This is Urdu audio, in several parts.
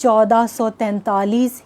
1443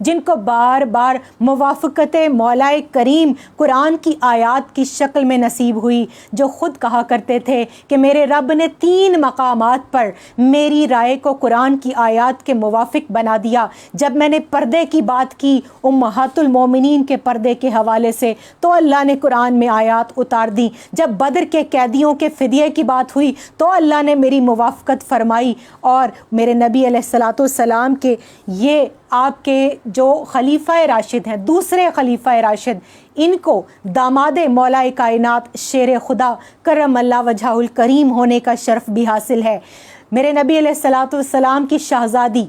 جن کو بار بار موافقت مولا کریم قرآن کی آیات کی شکل میں نصیب ہوئی، جو خود کہا کرتے تھے کہ میرے رب نے 3 مقامات پر میری رائے کو قرآن کی آیات کے موافق بنا دیا۔ جب میں نے پردے کی بات کی امہات المومنین کے پردے کے حوالے سے تو اللہ نے قرآن میں آیات اتار دی، جب بدر کے قیدیوں کے فدیے کی بات ہوئی تو اللہ نے میری موافقت فرمائی، اور میرے نبی علیہ الصلوۃ والسلام کے یہ آپ کے جو خلیفہ راشد ہیں، دوسرے خلیفہ راشد، ان کو داماد مولا کائنات شیر خدا کرم اللہ وجہہ الکریم ہونے کا شرف بھی حاصل ہے۔ میرے نبی علیہ الصلوۃ والسلام کی شہزادی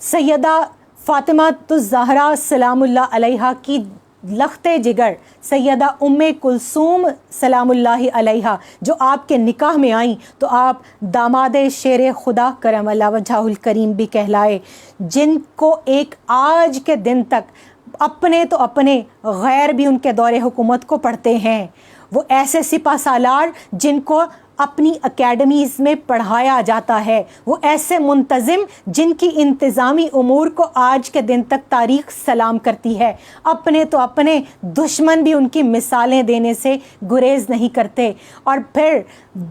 سیدہ فاطمہ الزہرا سلام اللہ علیہا کی لخت جگر سیدہ ام کلثوم سلام اللہ علیہا جو آپ کے نکاح میں آئیں تو آپ داماد شیر خدا کرم اللہ وجہہ الکریم بھی کہلائے، جن کو ایک آج کے دن تک اپنے تو اپنے غیر بھی ان کے دور حکومت کو پڑھتے ہیں۔ وہ ایسے سپہ سالار جن کو اپنی اکیڈمیز میں پڑھایا جاتا ہے، وہ ایسے منتظم جن کی انتظامی امور کو آج کے دن تک تاریخ سلام کرتی ہے، اپنے تو اپنے دشمن بھی ان کی مثالیں دینے سے گریز نہیں کرتے۔ اور پھر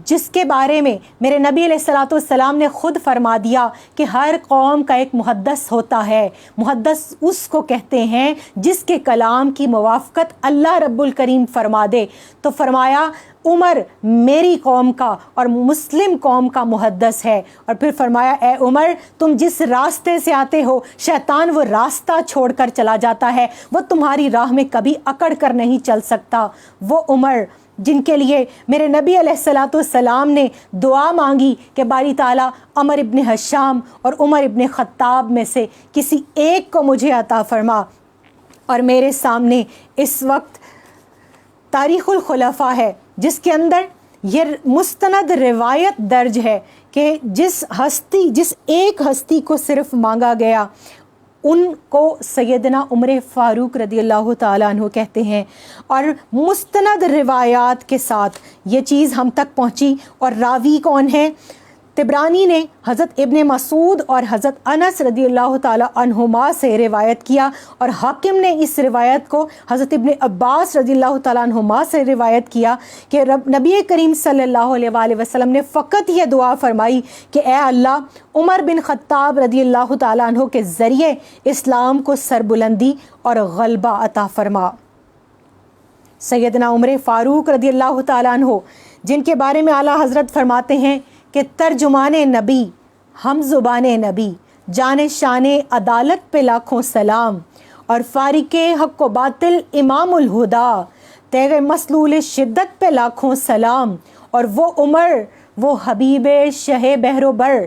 جس کے بارے میں میرے نبی علیہ الصلوۃ والسلام نے خود فرما دیا کہ ہر قوم کا ایک محدث ہوتا ہے، محدث اس کو کہتے ہیں جس کے کلام کی موافقت اللہ رب الکریم فرما دے، تو فرمایا عمر میری قوم کا اور مسلم قوم کا محدث ہے۔ اور پھر فرمایا اے عمر تم جس راستے سے آتے ہو شیطان وہ راستہ چھوڑ کر چلا جاتا ہے، وہ تمہاری راہ میں کبھی اکڑ کر نہیں چل سکتا۔ وہ عمر جن کے لیے میرے نبی علیہ الصلوۃ والسلام نے دعا مانگی کہ باری تعالیٰ عمر ابن حشام اور عمر ابن خطاب میں سے کسی ایک کو مجھے عطا فرما۔ اور میرے سامنے اس وقت تاریخ الخلفاء ہے جس کے اندر یہ مستند روایت درج ہے کہ جس ایک ہستی کو صرف مانگا گیا ان کو سیدنا عمر فاروق رضی اللہ تعالیٰ عنہ کہتے ہیں، اور مستند روایات کے ساتھ یہ چیز ہم تک پہنچی۔ اور راوی کون ہے؟ طبرانی نے حضرت ابن مسعود اور حضرت انس رضی اللہ تعالیٰ عنہما سے روایت کیا، اور حاکم نے اس روایت کو حضرت ابن عباس رضی اللہ تعالیٰ عنہما سے روایت کیا کہ نبی کریم صلی اللہ علیہ وآلہ وسلم نے فقط یہ دعا فرمائی کہ اے اللہ عمر بن خطاب رضی اللہ تعالیٰ عنہ کے ذریعے اسلام کو سربلندی اور غلبہ عطا فرما۔ سیدنا عمر فاروق رضی اللہ تعالیٰ عنہ جن کے بارے میں اعلیٰ حضرت فرماتے ہیں کہ ترجمان نبی، ہم زبان نبی، جان شان عدالت پہ لاکھوں سلام، اور فارق حق و باطل امام الہدا، تیغ مسلول شدت پہ لاکھوں سلام۔ اور وہ عمر وہ حبیب شہ بحر و بر،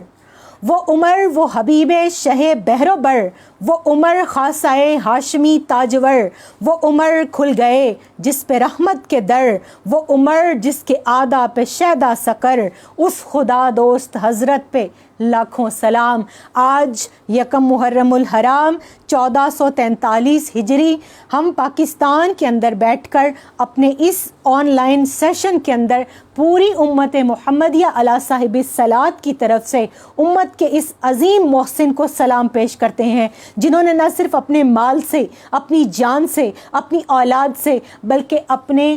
وہ عمر وہ حبیب شہ بحر و بر، وہ عمر خاصائے ہاشمی تاجور، وہ عمر کھل گئے جس پہ رحمت کے در، وہ عمر جس کے آدھا پہ شیدا سکر، اس خدا دوست حضرت پہ لاکھوں سلام۔ آج یکم محرم الحرام 1443 ہجری ہم پاکستان کے اندر بیٹھ کر اپنے اس آن لائن سیشن کے اندر پوری امت محمدیہ علی صاحب الصلاۃ کی طرف سے امت کے اس عظیم محسن کو سلام پیش کرتے ہیں، جنہوں نے نہ صرف اپنے مال سے، اپنی جان سے، اپنی اولاد سے، بلکہ اپنے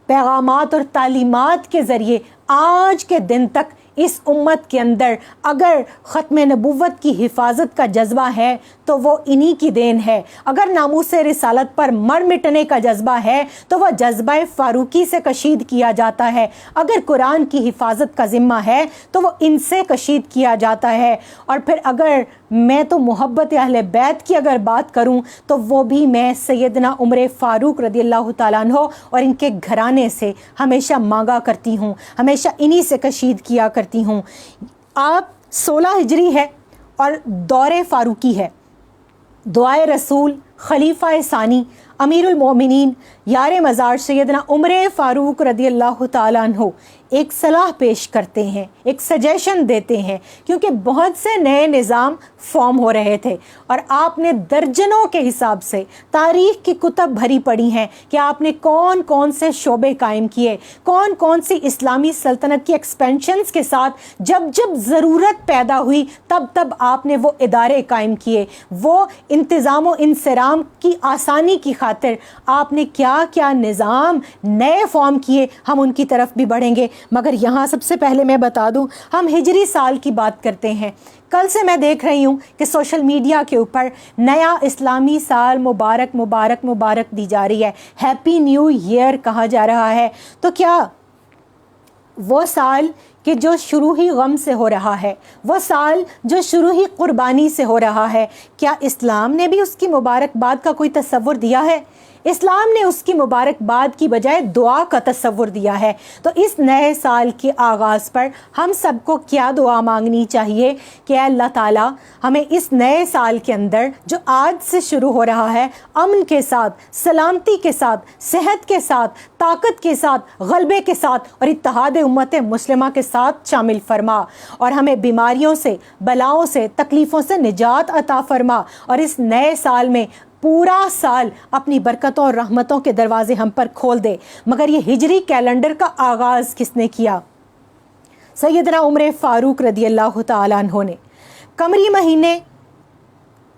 پیغامات اور تعلیمات کے ذریعے آج کے دن تک اس امت کے اندر اگر ختم نبوت کی حفاظت کا جذبہ ہے تو وہ انہی کی دین ہے، اگر ناموس رسالت پر مر مٹنے کا جذبہ ہے تو وہ جذبہ فاروقی سے کشید کیا جاتا ہے، اگر قرآن کی حفاظت کا ذمہ ہے تو وہ ان سے کشید کیا جاتا ہے۔ اور پھر اگر میں تو محبت اہل بیت کی اگر بات کروں تو وہ بھی میں سیدنا عمر فاروق رضی اللہ تعالیٰ عنہ اور ان کے گھرانے سے ہمیشہ مانگا کرتی ہوں، ہمیشہ انہی سے کشید کیا کرتی ہوں۔ آپ 16 ہجری ہے اور دور فاروقی ہے، دعائے رسول خلیفہ ثانی امیر المومنین یار مزار سیدنا عمر فاروق رضی اللہ تعالیٰ عنہ ایک صلاح پیش کرتے ہیں، ایک سجیشن دیتے ہیں، کیونکہ بہت سے نئے نظام فارم ہو رہے تھے اور آپ نے درجنوں کے حساب سے تاریخ کی کتب بھری پڑی ہیں کہ آپ نے کون کون سے شعبے قائم کیے، کون کون سی اسلامی سلطنت کی ایکسپینشنز کے ساتھ جب جب ضرورت پیدا ہوئی تب تب آپ نے وہ ادارے قائم کیے، وہ انتظام و انصرام کی آسانی کی خاطر آپ نے کیا کیا نظام نئے فارم کیے، ہم ان کی طرف بھی بڑھیں گے۔ مگر یہاں سب سے پہلے میں بتا دوں، ہم ہجری سال کی بات کرتے ہیں۔ کل سے میں دیکھ رہی ہوں کہ سوشل میڈیا کے اوپر نیا اسلامی سال مبارک مبارک مبارک دی جا رہی ہے، ہیپی نیو ایئر کہا جا رہا ہے۔ تو کیا وہ سال کہ جو شروع ہی غم سے ہو رہا ہے، وہ سال جو شروع ہی قربانی سے ہو رہا ہے، کیا اسلام نے بھی اس کی مبارکباد کا کوئی تصور دیا ہے؟ اسلام نے اس کی مبارکباد کی بجائے دعا کا تصور دیا ہے۔ تو اس نئے سال کے آغاز پر ہم سب کو کیا دعا مانگنی چاہیے کہ اے اللہ تعالیٰ ہمیں اس نئے سال کے اندر جو آج سے شروع ہو رہا ہے، امن کے ساتھ، سلامتی کے ساتھ، صحت کے ساتھ، طاقت کے ساتھ، غلبے کے ساتھ اور اتحاد امت مسلمہ کے ساتھ شامل فرما، اور ہمیں بیماریوں سے، بلاؤں سے، تکلیفوں سے نجات عطا فرما، اور اس نئے سال میں پورا سال اپنی برکتوں اور رحمتوں کے دروازے ہم پر کھول دے۔ مگر یہ ہجری کیلنڈر کا آغاز کس نے کیا؟ سیدنا عمر فاروق رضی اللہ تعالیٰ عنہ نے۔ قمری مہینے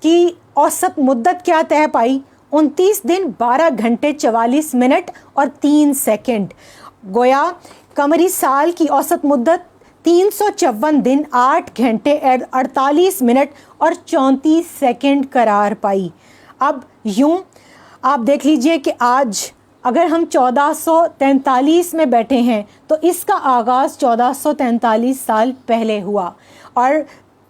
کی اوسط مدت کیا طے پائی؟ 29 دن 12 گھنٹے 44 منٹ اور 3 سیکنڈ۔ گویا قمری سال کی اوسط مدت 354 دن 8 گھنٹے 48 منٹ اور 34 سیکنڈ قرار پائی۔ اب یوں آپ دیکھ لیجئے کہ آج اگر ہم 1443 میں بیٹھے ہیں تو اس کا آغاز 1443 سال پہلے ہوا، اور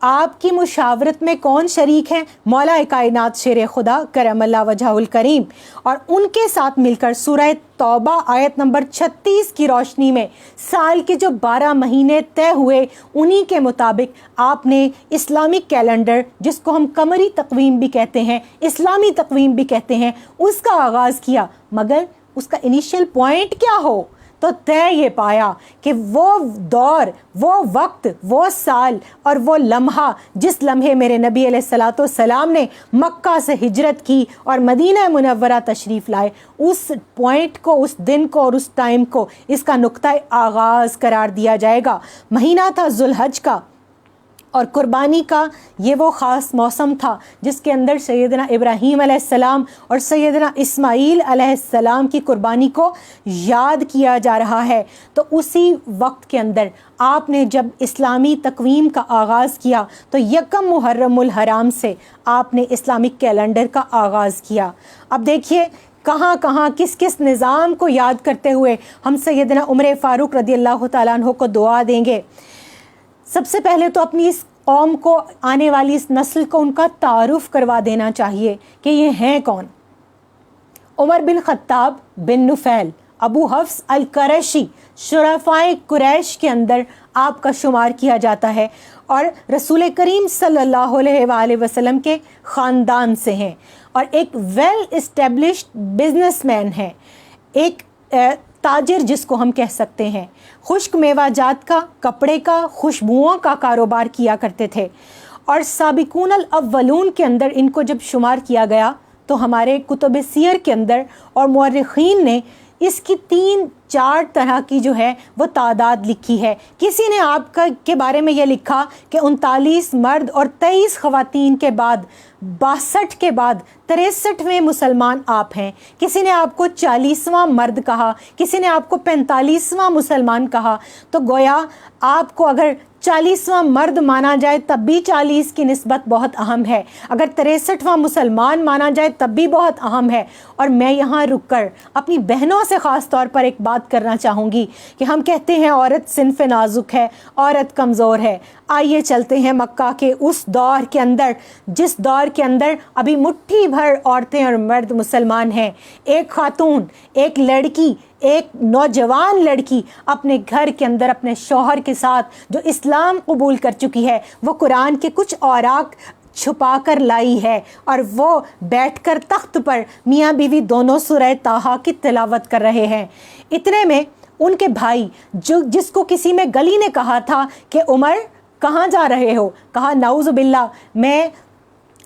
آپ کی مشاورت میں کون شریک ہیں؟ مولا کائنات شیر خدا کرم اللہ وجہہ الکریم، اور ان کے ساتھ مل کر سورہ توبہ آیت نمبر 36 کی روشنی میں سال کے جو 12 مہینے طے ہوئے انہی کے مطابق آپ نے اسلامک کیلنڈر، جس کو ہم قمری تقویم بھی کہتے ہیں، اسلامی تقویم بھی کہتے ہیں، اس کا آغاز کیا۔ مگر اس کا انیشیل پوائنٹ کیا ہو؟ تو طے یہ پایا کہ وہ دور، وہ وقت، وہ سال اور وہ لمحہ جس لمحے میرے نبی علیہ الصلوۃ والسلام نے مکہ سے ہجرت کی اور مدینہ منورہ تشریف لائے، اس پوائنٹ کو، اس دن کو اور اس ٹائم کو اس کا نقطہ آغاز قرار دیا جائے گا۔ مہینہ تھا ذو الحج کا، اور قربانی کا یہ وہ خاص موسم تھا جس کے اندر سیدنا ابراہیم علیہ السلام اور سیدنا اسماعیل علیہ السلام کی قربانی کو یاد کیا جا رہا ہے۔ تو اسی وقت کے اندر آپ نے جب اسلامی تقویم کا آغاز کیا تو یکم محرم الحرام سے آپ نے اسلامک کیلنڈر کا آغاز کیا۔ اب دیکھیے کہاں کہاں کس کس نظام کو یاد کرتے ہوئے ہم سیدنا عمر فاروق رضی اللہ تعالیٰ عنہ کو دعا دیں گے۔ سب سے پہلے تو اپنی اس قوم کو، آنے والی اس نسل کو ان کا تعارف کروا دینا چاہیے کہ یہ ہیں کون۔ عمر بن خطاب بن نفیل ابو حفص القریشی شرفائے قریش کے اندر آپ کا شمار کیا جاتا ہے، اور رسول کریم صلی اللہ علیہ وآلہ وسلم کے خاندان سے ہیں، اور ایک ویل اسٹیبلشڈ بزنس مین ہے، ایک تاجر جس کو ہم کہہ سکتے ہیں، خشک میوہ جات کا، کپڑے کا، خوشبوؤں کا کاروبار کیا کرتے تھے۔ اور سابقون الاولون کے اندر ان کو جب شمار کیا گیا تو ہمارے کتب سیر کے اندر اور مورخین نے اس کی 3-4 طرح کی جو ہے وہ تعداد لکھی ہے۔ کسی نے آپ کے بارے میں یہ لکھا کہ 39 مرد اور 23 خواتین کے بعد 62 کے بعد 63ویں مسلمان آپ ہیں۔ کسی نے آپ کو 40واں مرد کہا، کسی نے آپ کو 45واں مسلمان کہا۔ تو گویا آپ کو اگر 40واں مرد مانا جائے تب بھی 40 کی نسبت بہت اہم ہے، اگر 63واں مسلمان مانا جائے تب بھی بہت اہم ہے۔ اور میں یہاں رک کر اپنی بہنوں سے خاص طور پر ایک بات کرنا چاہوں گی کہ ہم کہتے ہیں عورت صنف نازک ہے، عورت کمزور ہے۔ آئیے چلتے ہیں مکہ کے اس دور کے اندر جس دور کے اندر ابھی مٹھی بھر عورتیں اور مرد مسلمان ہیں۔ ایک خاتون، ایک لڑکی، ایک نوجوان لڑکی اپنے گھر کے اندر اپنے شوہر کے ساتھ جو اسلام قبول کر چکی ہے، وہ قرآن کے کچھ اوراق چھپا کر لائی ہے، اور وہ بیٹھ کر تخت پر میاں بیوی دونوں سورہ طٰہٰ کی تلاوت کر رہے ہیں۔ اتنے میں ان کے بھائی جس کو کسی میں گلی نے کہا تھا کہ عمر کہاں جا رہے ہو، کہا نعوذ باللہ میں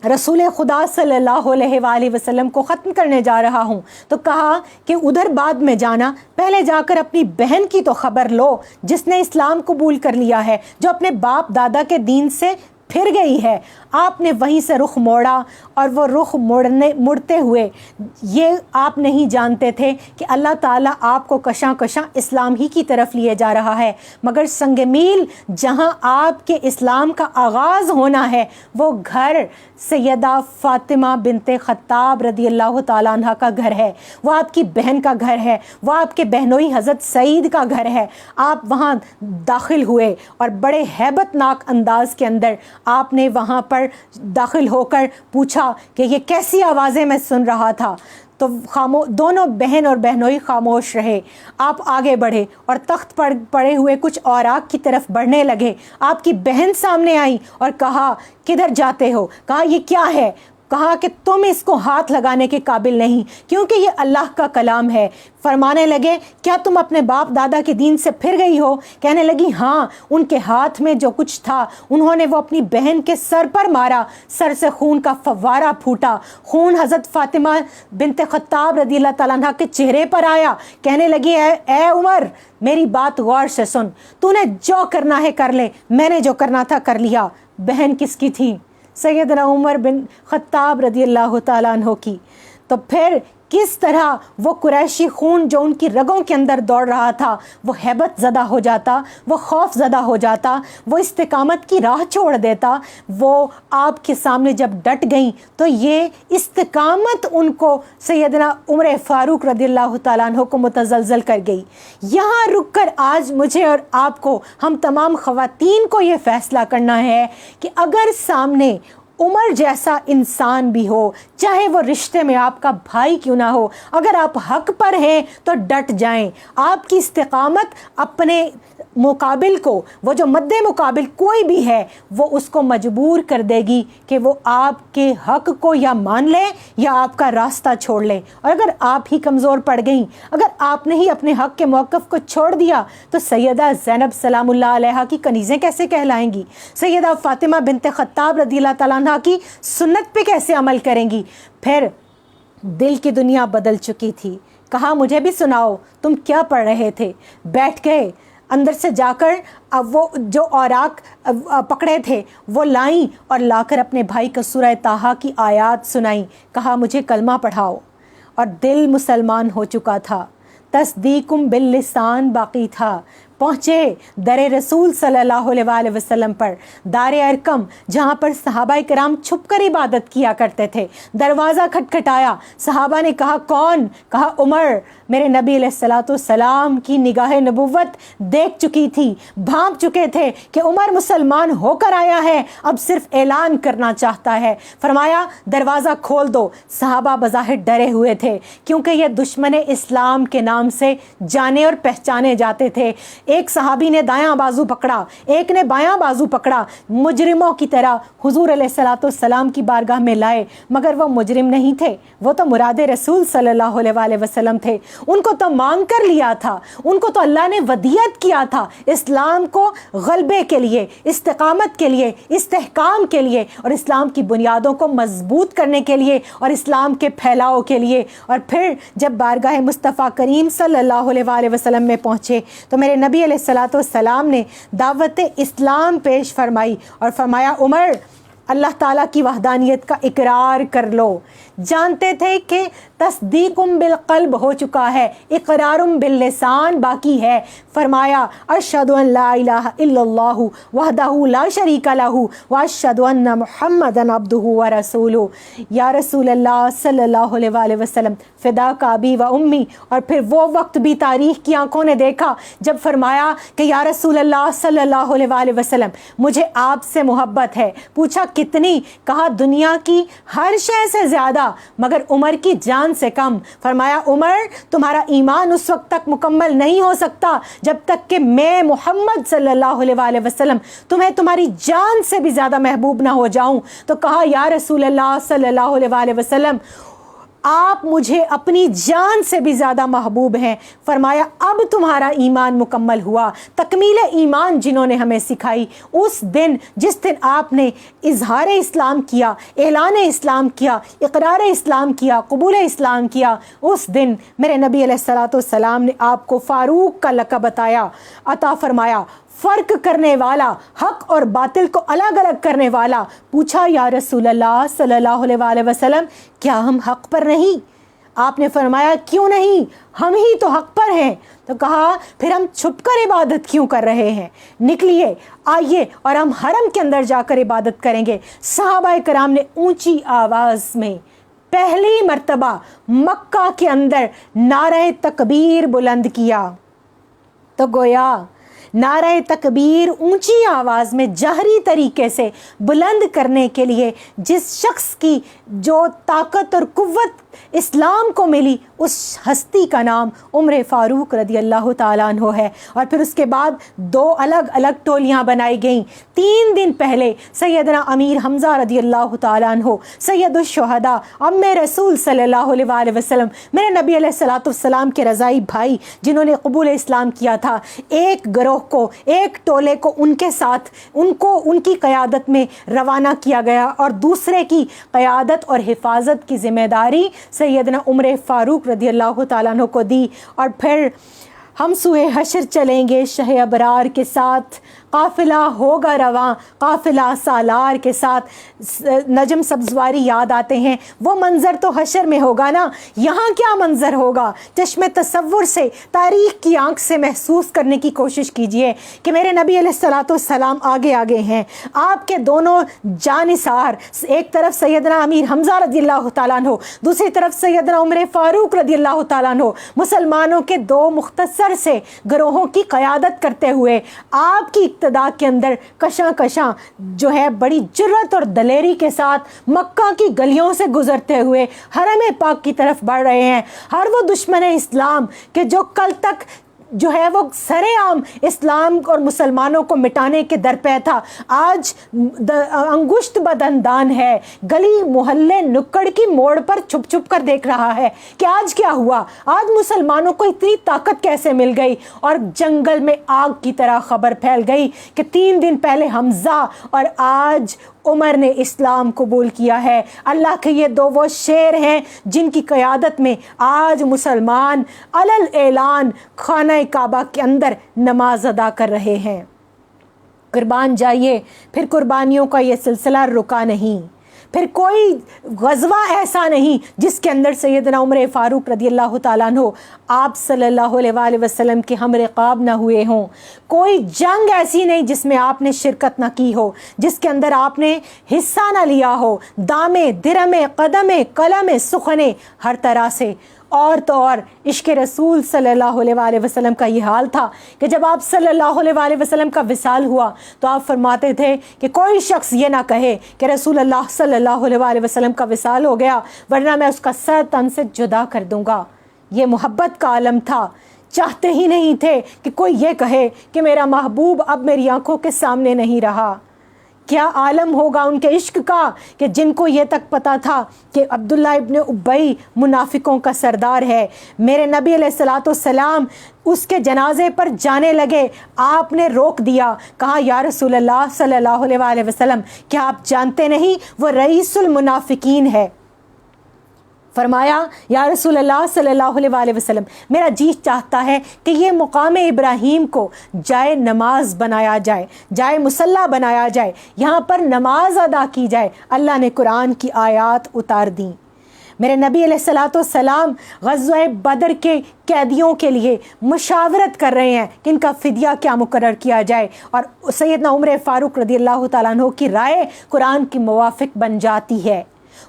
رسول خدا صلی اللہ علیہ وآلہ وسلم کو ختم کرنے جا رہا ہوں، تو کہا کہ ادھر بعد میں جانا، پہلے جا کر اپنی بہن کی تو خبر لو جس نے اسلام قبول کر لیا ہے، جو اپنے باپ دادا کے دین سے پھر گئی ہے۔ آپ نے وہیں سے رخ موڑا، اور وہ رخ مڑتے ہوئے یہ آپ نہیں جانتے تھے کہ اللہ تعالیٰ آپ کو کشاں کشاں اسلام ہی کی طرف لیے جا رہا ہے، مگر سنگ میل جہاں آپ کے اسلام کا آغاز ہونا ہے وہ گھر سیدہ فاطمہ بنت خطاب رضی اللہ تعالیٰ عنہ کا گھر ہے، وہ آپ کی بہن کا گھر ہے، وہ آپ کے بہنوئی حضرت سعید کا گھر ہے۔ آپ وہاں داخل ہوئے اور بڑے ہیبت ناک انداز کے اندر آپ نے وہاں پر داخل ہو کر پوچھا کہ یہ کیسی آوازیں میں سن رہا تھا، تو دونوں بہن اور بہنوئی خاموش رہے۔ آپ آگے بڑھے اور تخت پر پڑے ہوئے کچھ اوراق کی طرف بڑھنے لگے۔ آپ کی بہن سامنے آئی اور کہا کدھر جاتے ہو؟ کہا یہ کیا ہے؟ کہا کہ تم اس کو ہاتھ لگانے کے قابل نہیں، کیونکہ یہ اللہ کا کلام ہے۔ فرمانے لگے کیا تم اپنے باپ دادا کے دین سے پھر گئی ہو؟ کہنے لگی ہاں۔ ان کے ہاتھ میں جو کچھ تھا انہوں نے وہ اپنی بہن کے سر پر مارا، سر سے خون کا فوارہ پھوٹا، خون حضرت فاطمہ بنت خطاب رضی اللہ تعالیٰ عنہ کے چہرے پر آیا۔ کہنے لگی اے عمر میری بات غور سے سن، تو نے جو کرنا ہے کر لے، میں نے جو کرنا تھا کر لیا۔ بہن کس کی تھی؟ سیدنا عمر بن خطاب رضی اللہ تعالیٰ عنہ کی۔ تو پھر کس طرح وہ قریشی خون جو ان کی رگوں کے اندر دوڑ رہا تھا وہ ہیبت زدہ ہو جاتا، وہ خوف زدہ ہو جاتا، وہ استقامت کی راہ چھوڑ دیتا۔ وہ آپ کے سامنے جب ڈٹ گئیں تو یہ استقامت ان کو سیدنا عمر فاروق رضی اللہ تعالیٰ عنہ کو متزلزل کر گئی۔ یہاں رک کر آج مجھے اور آپ کو، ہم تمام خواتین کو یہ فیصلہ کرنا ہے کہ اگر سامنے عمر جیسا انسان بھی ہو، چاہے وہ رشتے میں آپ کا بھائی کیوں نہ ہو، اگر آپ حق پر ہیں تو ڈٹ جائیں۔ آپ کی استقامت اپنے مقابل کو، وہ جو مد مقابل کوئی بھی ہے، وہ اس کو مجبور کر دے گی کہ وہ آپ کے حق کو یا مان لے یا آپ کا راستہ چھوڑ لے۔ اور اگر آپ ہی کمزور پڑ گئیں، اگر آپ نے ہی اپنے حق کے موقف کو چھوڑ دیا تو سیدہ زینب سلام اللہ علیہا کی کنیزیں کیسے کہلائیں گی؟ سیدہ فاطمہ بنت خطاب رضی اللہ تعالیٰ عنہ کی سنت پہ کیسے عمل کریں گی؟ پھر دل کی دنیا بدل چکی تھی۔ کہا مجھے بھی سناؤ تم کیا پڑھ رہے تھے؟ بیٹھ گئے، اندر سے جا کر وہ جو اوراق پکڑے تھے وہ لائیں اور لا کر اپنے بھائی کو سورہ طٰہٰ کی آیات سنائیں۔ کہا مجھے کلمہ پڑھاؤ، اور دل مسلمان ہو چکا تھا، تصدیقم باللسان باقی تھا۔ پہنچے در رسول صلی اللہ علیہ وآلہ وسلم پر، دار ارقم جہاں پر صحابہ کرام چھپ کر عبادت کیا کرتے تھے۔ دروازہ کھٹکھٹایا، صحابہ نے کہا کون؟ کہا عمر۔ میرے نبی علیہ الصلوۃ والسلام کی نگاہ نبوت دیکھ چکی تھی، بھانپ چکے تھے کہ عمر مسلمان ہو کر آیا ہے، اب صرف اعلان کرنا چاہتا ہے۔ فرمایا دروازہ کھول دو۔ صحابہ بظاہر ڈرے ہوئے تھے کیونکہ یہ دشمن اسلام کے نام سے جانے اور پہچانے جاتے تھے۔ ایک صحابی نے دایاں بازو پکڑا، ایک نے بایاں بازو پکڑا، مجرموں کی طرح حضور علیہ الصلوۃ والسلام کی بارگاہ میں لائے، مگر وہ مجرم نہیں تھے، وہ تو مراد رسول صلی اللہ علیہ وآلہ وسلم تھے۔ ان کو تو مانگ کر لیا تھا، ان کو تو اللہ نے ودیعت کیا تھا اسلام کو غلبے کے لیے، استقامت کے لیے، استحکام کے لیے، اور اسلام کی بنیادوں کو مضبوط کرنے کے لیے، اور اسلام کے پھیلاؤ کے لیے۔ اور پھر جب بارگاہ مصطفیٰ کریم صلی اللہ علیہ وآلہ وسلم میں پہنچے تو میرے نبی علیہ الصلوۃ والسلام نے دعوت اسلام پیش فرمائی اور فرمایا عمر اللہ تعالیٰ کی وحدانیت کا اقرار کر لو۔ جانتے تھے کہ تصدیقم بالقلب ہو چکا ہے، اقرارم باللسان باقی ہے۔ فرمایا اشہد ان لا الہ الا اللہ وحدہ لا شریک لہ واشہد ان محمدا عبدہ ورسولہ۔ یا رسول اللہ صلی اللہ علیہ وآلہ وسلم فداک ابی و امی۔ اور پھر وہ وقت بھی تاریخ کی آنکھوں نے دیکھا جب فرمایا کہ یا رسول اللہ صلی اللہ علیہ وآلہ وسلم مجھے آپ سے محبت ہے۔ پوچھا کتنی؟ کہا دنیا کی ہر شے سے زیادہ مگر عمر کی جان سے کم۔ فرمایا عمر تمہارا ایمان اس وقت تک مکمل نہیں ہو سکتا جب تک کہ میں محمد صلی اللہ علیہ وآلہ وسلم تمہیں تمہاری جان سے بھی زیادہ محبوب نہ ہو جاؤں۔ تو کہا یا رسول اللہ صلی اللہ علیہ وآلہ وسلم آپ مجھے اپنی جان سے بھی زیادہ محبوب ہیں۔ فرمایا اب تمہارا ایمان مکمل ہوا۔ تکمیل ایمان جنہوں نے ہمیں سکھائی اس دن، جس دن آپ نے اظہار اسلام کیا، اعلان اسلام کیا، اقرار اسلام کیا، قبول اسلام کیا، اس دن میرے نبی علیہ الصلوۃ والسلام نے آپ کو فاروق کا لقب عطا فرمایا، فرق کرنے والا، حق اور باطل کو الگ الگ کرنے والا۔ پوچھا یا رسول اللہ صلی اللہ علیہ وآلہ وسلم کیا ہم حق پر نہیں؟ آپ نے فرمایا کیوں نہیں، ہم ہی تو حق پر ہیں۔ تو کہا پھر ہم چھپ کر عبادت کیوں کر رہے ہیں؟ نکلیے، آئیے اور ہم حرم کے اندر جا کر عبادت کریں گے۔ صحابہ کرام نے اونچی آواز میں پہلی مرتبہ مکہ کے اندر نعرہ تکبیر بلند کیا۔ تو گویا نعرہ تکبیر اونچی آواز میں جہری طریقے سے بلند کرنے کے لیے جس شخص کی جو طاقت اور قوت اسلام کو ملی اس ہستی کا نام عمر فاروق رضی اللہ تعالیٰ عنہ ہے۔ اور پھر اس کے بعد دو الگ الگ ٹولیاں بنائی گئیں۔ 3 دن پہلے سیدنا امیر حمزہ رضی اللہ تعالیٰ عنہ، سید الشہداء، ام رسول صلی اللہ علیہ وآلہ وسلم، میرے نبی علیہ الصلوۃ والسلام کے رضائی بھائی جنہوں نے قبول اسلام کیا تھا، ایک گروہ کو، ایک ٹولے کو ان کے ساتھ ان کی قیادت میں روانہ کیا گیا اور دوسرے کی قیادت اور حفاظت کی ذمہ داری سیدنا عمر فاروق رضی اللہ تعالیٰ عنہ کو دی۔ اور پھر ہم سوئے حشر چلیں گے شہ ابرار کے ساتھ، قافلہ ہوگا رواں قافلہ سالار کے ساتھ۔ نجم سبزواری یاد آتے ہیں، وہ منظر تو حشر میں ہوگا نا، یہاں کیا منظر ہوگا؟ چشم تصور سے، تاریخ کی آنکھ سے محسوس کرنے کی کوشش کیجئے کہ میرے نبی علیہ الصلوۃ والسلام آگے آگے ہیں، آپ کے دونوں جانثار، ایک طرف سیدنا امیر حمزہ رضی اللہ تعالیٰ عنہ، دوسری طرف سیدنا عمر فاروق رضی اللہ تعالیٰ عنہ، مسلمانوں کے 2 مختصر سے گروہوں کی قیادت کرتے ہوئے آپ کی اقتداء کے اندر کشاں کشاں جو ہے بڑی جرت اور دلیری کے ساتھ مکہ کی گلیوں سے گزرتے ہوئے حرم پاک کی طرف بڑھ رہے ہیں۔ ہر وہ دشمن اسلام کہ جو کل تک جو ہے وہ سر عام اسلام اور مسلمانوں کو مٹانے کے درپے تھا، آج انگشت بدندان ہے، گلی محلے نکڑ کی موڑ پر چھپ چھپ کر دیکھ رہا ہے کہ آج کیا ہوا، آج مسلمانوں کو اتنی طاقت کیسے مل گئی۔ اور جنگل میں آگ کی طرح خبر پھیل گئی کہ 3 دن پہلے حمزہ اور آج عمر نے اسلام قبول کیا ہے۔ اللہ کے یہ 2 وہ شیر ہیں جن کی قیادت میں آج مسلمان علل اعلان خانہ کعبہ کے اندر نماز ادا کر رہے ہیں۔ قربان جائیے، پھر قربانیوں کا یہ سلسلہ رکا نہیں، پھر کوئی غزوہ ایسا نہیں جس کے اندر سیدنا عمر فاروق رضی اللہ تعالیٰ عنہ آپ صلی اللہ علیہ وآلہ وسلم کے ہم رقاب نہ ہوئے ہوں، کوئی جنگ ایسی نہیں جس میں آپ نے شرکت نہ کی ہو، جس کے اندر آپ نے حصہ نہ لیا ہو، دامے، درمے، قدمے، قلمے، سخنے، ہر طرح سے۔ اور تو اور عشق رسول صلی اللہ علیہ وآلہ وسلم کا یہ حال تھا کہ جب آپ صلی اللہ علیہ وآلہ وسلم کا وصال ہوا تو آپ فرماتے تھے کہ کوئی شخص یہ نہ کہے کہ رسول اللہ صلی اللہ علیہ وآلہ وسلم کا وصال ہو گیا ورنہ میں اس کا سر تن سے جدا کر دوں گا۔ یہ محبت کا عالم تھا، چاہتے ہی نہیں تھے کہ کوئی یہ کہے کہ میرا محبوب اب میری آنکھوں کے سامنے نہیں رہا۔ کیا عالم ہوگا ان کے عشق کا کہ جن کو یہ تک پتا تھا کہ عبداللہ ابن ابی منافقوں کا سردار ہے۔ میرے نبی علیہ الصلوۃ والسلام اس کے جنازے پر جانے لگے، آپ نے روک دیا، کہا یا رسول اللہ صلی اللہ علیہ وآلہ وسلم کیا آپ جانتے نہیں وہ رئیس المنافقین ہے؟ فرمایا یا رسول اللہ صلی اللہ علیہ وآلہ وسلم میرا جی چاہتا ہے کہ یہ مقام ابراہیم کو جائے نماز بنایا جائے، جائے مصلی بنایا جائے، یہاں پر نماز ادا کی جائے۔ اللہ نے قرآن کی آیات اتار دیں۔ میرے نبی علیہ الصلوۃ والسلام غزوہ بدر کے قیدیوں کے لیے مشاورت کر رہے ہیں کہ ان کا فدیہ کیا مقرر کیا جائے، اور سیدنا عمر فاروق رضی اللہ تعالیٰ عنہ کی رائے قرآن کی موافق بن جاتی ہے۔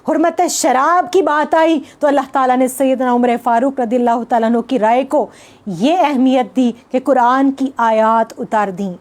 حرمت شراب کی بات آئی تو اللہ تعالیٰ نے سیدنا عمر فاروق رضی اللہ تعالیٰ عنہ کی رائے کو یہ اہمیت دی کہ قرآن کی آیات اتار دیں۔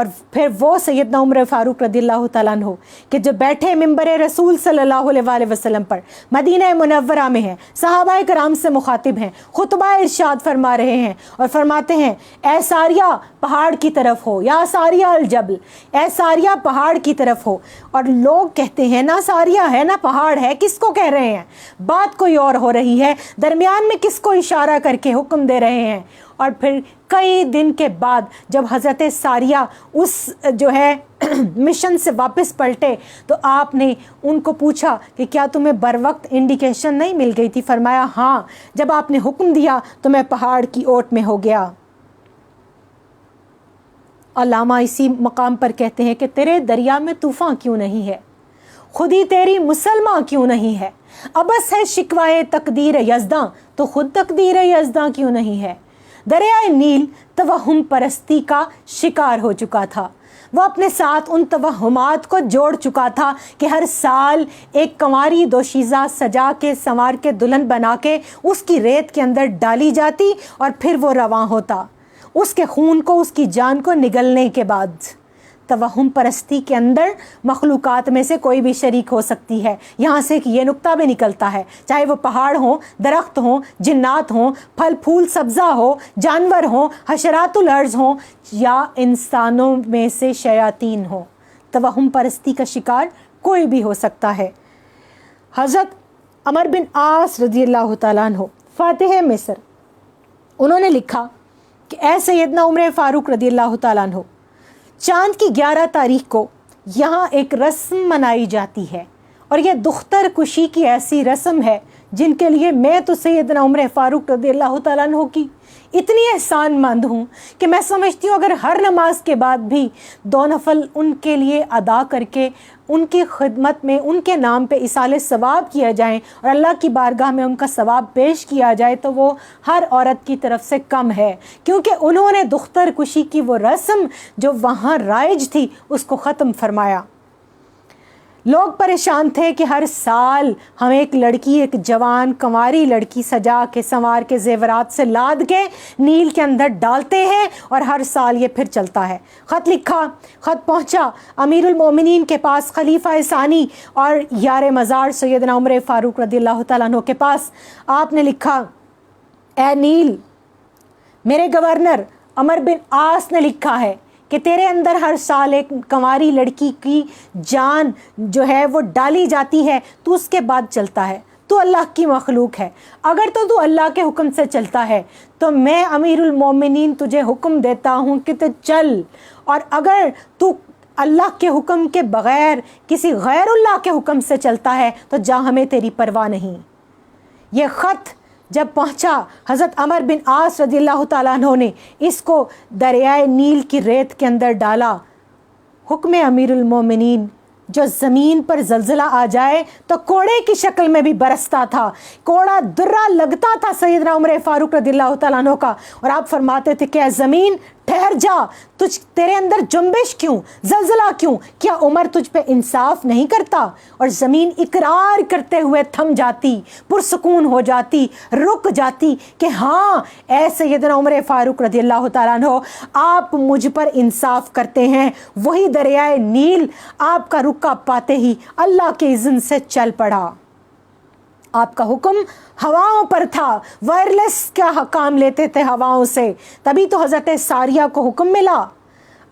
اور پھر وہ سیدنا عمر فاروق رضی اللہ تعالیٰ عنہ کہ جو بیٹھے منبر رسول صلی اللہ علیہ وسلم پر مدینہ منورہ میں ہیں، صحابہ کرام سے مخاطب ہیں، خطبہ ارشاد فرما رہے ہیں اور فرماتے ہیں اے ساریہ پہاڑ کی طرف ہو، یا ساریہ الجبل، اے ساریہ پہاڑ کی طرف ہو. اور لوگ کہتے ہیں نہ ساریہ ہے نہ پہاڑ ہے، کس کو کہہ رہے ہیں؟ بات کوئی اور ہو رہی ہے، درمیان میں کس کو اشارہ کر کے حکم دے رہے ہیں؟ اور پھر کئی دن کے بعد جب حضرت ساریہ اس جو ہے مشن سے واپس پلٹے تو آپ نے ان کو پوچھا کہ کیا تمہیں بر وقت انڈیکیشن نہیں مل گئی تھی؟ فرمایا ہاں، جب آپ نے حکم دیا تو میں پہاڑ کی اوٹ میں ہو گیا. علامہ اسی مقام پر کہتے ہیں کہ تیرے دریا میں طوفان کیوں نہیں ہے، خودی تیری مسلمان کیوں نہیں ہے، ابس ہے شکوائے تقدیر یزداں تو خود تقدیر یزداں کیوں نہیں ہے. دریائے نیل توہم پرستی کا شکار ہو چکا تھا، وہ اپنے ساتھ ان توہمات کو جوڑ چکا تھا کہ ہر سال ایک کنواری دوشیزہ سجا کے سنوار کے دلہن بنا کے اس کی ریت کے اندر ڈالی جاتی اور پھر وہ رواں ہوتا اس کے خون کو، اس کی جان کو نگلنے کے بعد. توہم پرستی کے اندر مخلوقات میں سے کوئی بھی شریک ہو سکتی ہے. یہاں سے یہ نقطہ بھی نکلتا ہے، چاہے وہ پہاڑ ہوں، درخت ہوں، جنات ہوں، پھل پھول سبزہ ہو، جانور ہوں، حشرات الارض ہوں، یا انسانوں میں سے شیاطین ہوں، توہم پرستی کا شکار کوئی بھی ہو سکتا ہے. حضرت عمر بن عاص رضی اللہ تعالیٰ عنہ فاتح مصر، انہوں نے لکھا کہ اے سیدنا عمر فاروق رضی اللہ تعالیٰ عنہ، چاند کی 11 تاریخ کو یہاں ایک رسم منائی جاتی ہے اور یہ دختر کشی کی ایسی رسم ہے جن کے لیے میں تو سیدنا عمر فاروق رضی اللہ تعالیٰ عنہ کی اتنی احسان مند ہوں کہ میں سمجھتی ہوں اگر ہر نماز کے بعد بھی 2 نفل ان کے لیے ادا کر کے ان کی خدمت میں ان کے نام پہ ایصال ثواب کیا جائیں اور اللہ کی بارگاہ میں ان کا ثواب پیش کیا جائے تو وہ ہر عورت کی طرف سے کم ہے، کیونکہ انہوں نے دختر کشی کی وہ رسم جو وہاں رائج تھی اس کو ختم فرمایا. لوگ پریشان تھے کہ ہر سال ہم ایک لڑکی، ایک جوان کنواری لڑکی سجا کے سنوار کے زیورات سے لاد کے نیل کے اندر ڈالتے ہیں اور ہر سال یہ پھر چلتا ہے. خط لکھا، خط پہنچا امیر المومنین کے پاس، خلیفہ ثانی اور یار مزار سیدنا عمر فاروق رضی اللہ تعالیٰ عنہ کے پاس. آپ نے لکھا اے نیل، میرے گورنر عمر بن عاص نے لکھا ہے کہ تیرے اندر ہر سال ایک کنواری لڑکی کی جان جو ہے وہ ڈالی جاتی ہے، تو اس کے بعد چلتا ہے. تو اللہ کی مخلوق ہے، اگر تو اللہ کے حکم سے چلتا ہے تو میں امیر المومنین تجھے حکم دیتا ہوں کہ تو چل، اور اگر تو اللہ کے حکم کے بغیر کسی غیر اللہ کے حکم سے چلتا ہے تو جا، ہمیں تیری پرواہ نہیں. یہ خط جب پہنچا حضرت عمر بن عاص رضی اللہ تعالیٰ عنہ نے اس کو دریائے نیل کی ریت کے اندر ڈالا. حکم امیر المومنین، جو زمین پر زلزلہ آ جائے تو کوڑے کی شکل میں بھی برستا تھا، کوڑا درہ لگتا تھا سیدنا عمر فاروق رضی اللہ تعالیٰ عنہ کا، اور آپ فرماتے تھے کہ اے زمین ٹھہر جا، تیرے اندر جنبش کیوں، زلزلہ کیوں، کیا عمر تجھ پہ انصاف نہیں کرتا؟ اور زمین اقرار کرتے ہوئے تھم جاتی، پرسکون ہو جاتی، رک جاتی کہ ہاں اے سیدنا عمر فاروق رضی اللہ تعالیٰ عنہ، آپ مجھ پر انصاف کرتے ہیں. وہی دریائے نیل آپ کا رکا پاتے ہی اللہ کے اذن سے چل پڑا. آپ کا حکم ہواؤں پر تھا، وائرلیس کیا کام لیتے تھے ہواؤں سے، تبھی تو حضرت ساریہ کو حکم ملا.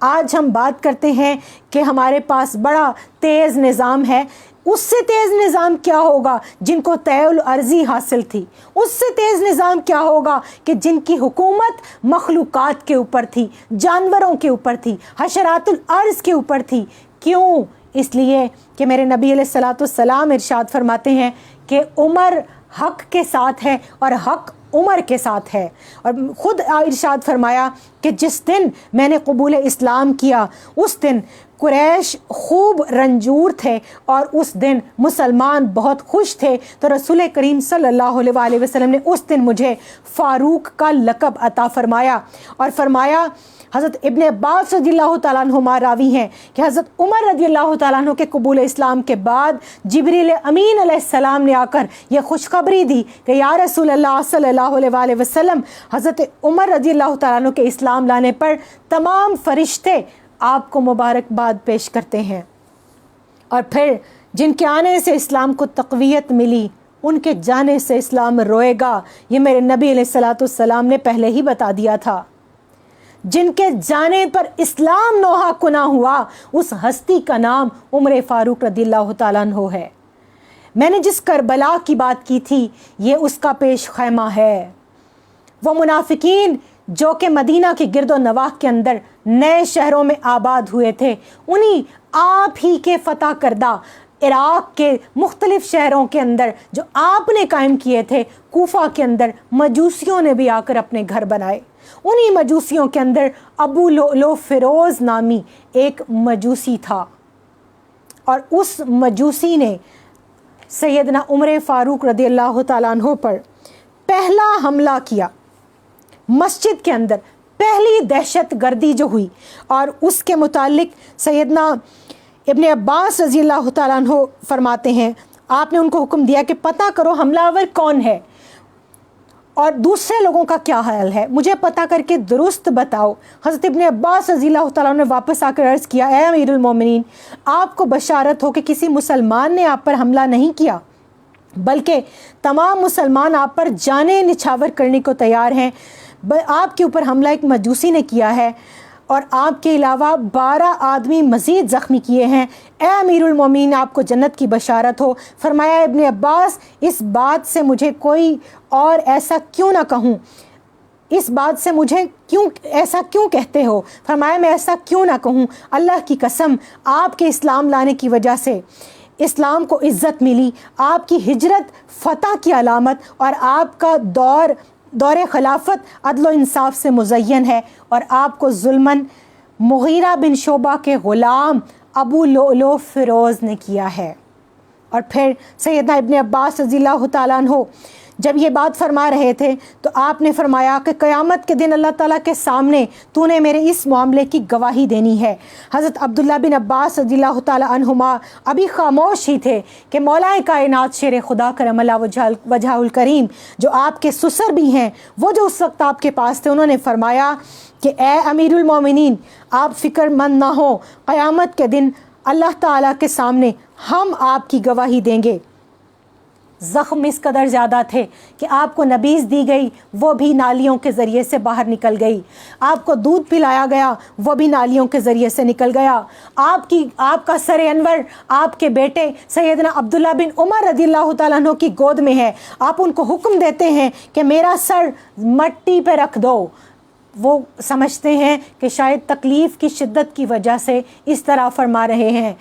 آج ہم بات کرتے ہیں کہ ہمارے پاس بڑا تیز نظام ہے، اس سے تیز نظام کیا ہوگا جن کو طے الارضی حاصل تھی؟ اس سے تیز نظام کیا ہوگا کہ جن کی حکومت مخلوقات کے اوپر تھی، جانوروں کے اوپر تھی، حشرات الارض کے اوپر تھی. کیوں؟ اس لیے کہ میرے نبی علیہ الصلوۃ والسلام ارشاد فرماتے ہیں کہ عمر حق کے ساتھ ہے اور حق عمر کے ساتھ ہے. اور خود ارشاد فرمایا کہ جس دن میں نے قبول اسلام کیا اس دن قریش خوب رنجور تھے اور اس دن مسلمان بہت خوش تھے، تو رسول کریم صلی اللہ علیہ وسلم نے اس دن مجھے فاروق کا لقب عطا فرمایا. اور فرمایا، حضرت ابن عباس رضی اللہ تعالیٰ عنہما راوی ہیں کہ حضرت عمر رضی اللہ تعالیٰ عنہ کے قبول اسلام کے بعد جبریل امین علیہ السلام نے آ کر یہ خوشخبری دی کہ یا رسول اللہ صلی اللہ علیہ وسلم، حضرت عمر رضی اللہ تعالیٰ عنہ کے اسلام لانے پر تمام فرشتے آپ کو مبارکباد پیش کرتے ہیں۔ اور پھر جن کے آنے سے اسلام کو تقویت ملی ان کے جانے سے اسلام روئے گا، یہ میرے نبی علیہ الصلوۃ والسلام نے پہلے ہی بتا دیا تھا۔ جن کے جانے پر اسلام نوحہ کنا ہوا اس ہستی کا نام عمر فاروق رضی اللہ تعالیٰ عنہ ہے۔ میں نے جس کربلا کی بات کی تھی یہ اس کا پیش خیمہ ہے۔ وہ منافقین جو کہ مدینہ کے گرد و نواح کے اندر نئے شہروں میں آباد ہوئے تھے، انہی آپ ہی کے فتح کردہ عراق کے مختلف شہروں کے اندر جو آپ نے قائم کیے تھے، کوفہ کے اندر مجوسیوں نے بھی آ کر اپنے گھر بنائے۔ انہی مجوسیوں کے اندر ابو لؤلؤ فیروز نامی ایک مجوسی تھا، اور اس مجوسی نے سیدنا عمر فاروق رضی اللہ تعالیٰ عنہ پر پہلا حملہ کیا۔ مسجد کے اندر پہلی دہشت گردی جو ہوئی، اور اس کے متعلق سیدنا ابن عباس رضی اللہ تعالیٰ عنہ فرماتے ہیں آپ نے ان کو حکم دیا کہ پتہ کرو حملہ آور کون ہے اور دوسرے لوگوں کا کیا حال ہے، مجھے پتہ کر کے درست بتاؤ۔ حضرت ابن عباس رضی اللہ تعالیٰ عنہ نے واپس آ کر عرض کیا، اے امیر المومنین، آپ کو بشارت ہو کہ کسی مسلمان نے آپ پر حملہ نہیں کیا، بلکہ تمام مسلمان آپ پر جانیں نچھاور کرنے کو تیار ہیں۔ آپ کے اوپر حملہ ایک مجوسی نے کیا ہے، اور آپ کے علاوہ 12 آدمی مزید زخمی کیے ہیں۔ اے امیر المومنین، آپ کو جنت کی بشارت ہو۔ فرمایا ابن عباس، اس بات سے مجھے کوئی اور ایسا کیوں نہ کہوں، اس بات سے مجھے ایسا کیوں کہتے ہو؟ فرمایا میں ایسا کیوں نہ کہوں، اللہ کی قسم آپ کے اسلام لانے کی وجہ سے اسلام کو عزت ملی، آپ کی ہجرت فتح کی علامت، اور آپ کا دور خلافت عدل و انصاف سے مزین ہے، اور آپ کو ظلماً مغیرہ بن شعبہ کے غلام ابو لؤلؤ فیروز نے کیا ہے۔ اور پھر سیدنا ابن عباس رضی اللہ تعالیٰ عنہ جب یہ بات فرما رہے تھے تو آپ نے فرمایا کہ قیامت کے دن اللہ تعالیٰ کے سامنے تو نے میرے اس معاملے کی گواہی دینی ہے۔ حضرت عبداللہ بن عباس رضی اللہ تعالیٰ عنہما ابھی خاموش ہی تھے کہ مولا کائنات شیر خدا کرم اللہ وجہہ الکریم جو آپ کے سسر بھی ہیں، وہ جو اس وقت آپ کے پاس تھے، انہوں نے فرمایا کہ اے امیر المومنین، آپ فکر مند نہ ہو، قیامت کے دن اللہ تعالیٰ کے سامنے ہم آپ کی گواہی دیں گے۔ زخم اس قدر زیادہ تھے کہ آپ کو نبیذ دی گئی، وہ بھی نالیوں کے ذریعے سے باہر نکل گئی، آپ کو دودھ پلایا گیا، وہ بھی نالیوں کے ذریعے سے نکل گیا، آپ کا سر انور آپ کے بیٹے سیدنا عبداللہ بن عمر رضی اللہ تعالیٰ عنہ کی گود میں ہے، آپ ان کو حکم دیتے ہیں کہ میرا سر مٹی پہ رکھ دو۔ وہ سمجھتے ہیں کہ شاید تکلیف کی شدت کی وجہ سے اس طرح فرما رہے ہیں،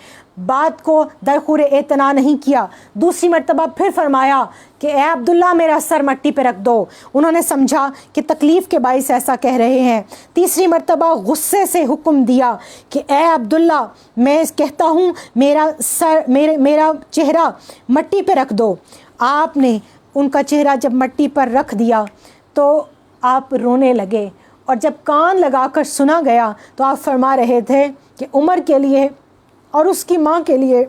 بات کو درخور اعتنا نہیں کیا۔ دوسری مرتبہ پھر فرمایا کہ اے عبداللہ میرا سر مٹی پہ رکھ دو، انہوں نے سمجھا کہ تکلیف کے باعث ایسا کہہ رہے ہیں۔ تیسری مرتبہ غصے سے حکم دیا کہ اے عبداللہ میں کہتا ہوں میرا چہرہ مٹی پہ رکھ دو۔ آپ نے ان کا چہرہ جب مٹی پر رکھ دیا تو آپ رونے لگے، اور جب کان لگا کر سنا گیا تو آپ فرما رہے تھے کہ عمر کے لیے اور اس کی ماں کے لیے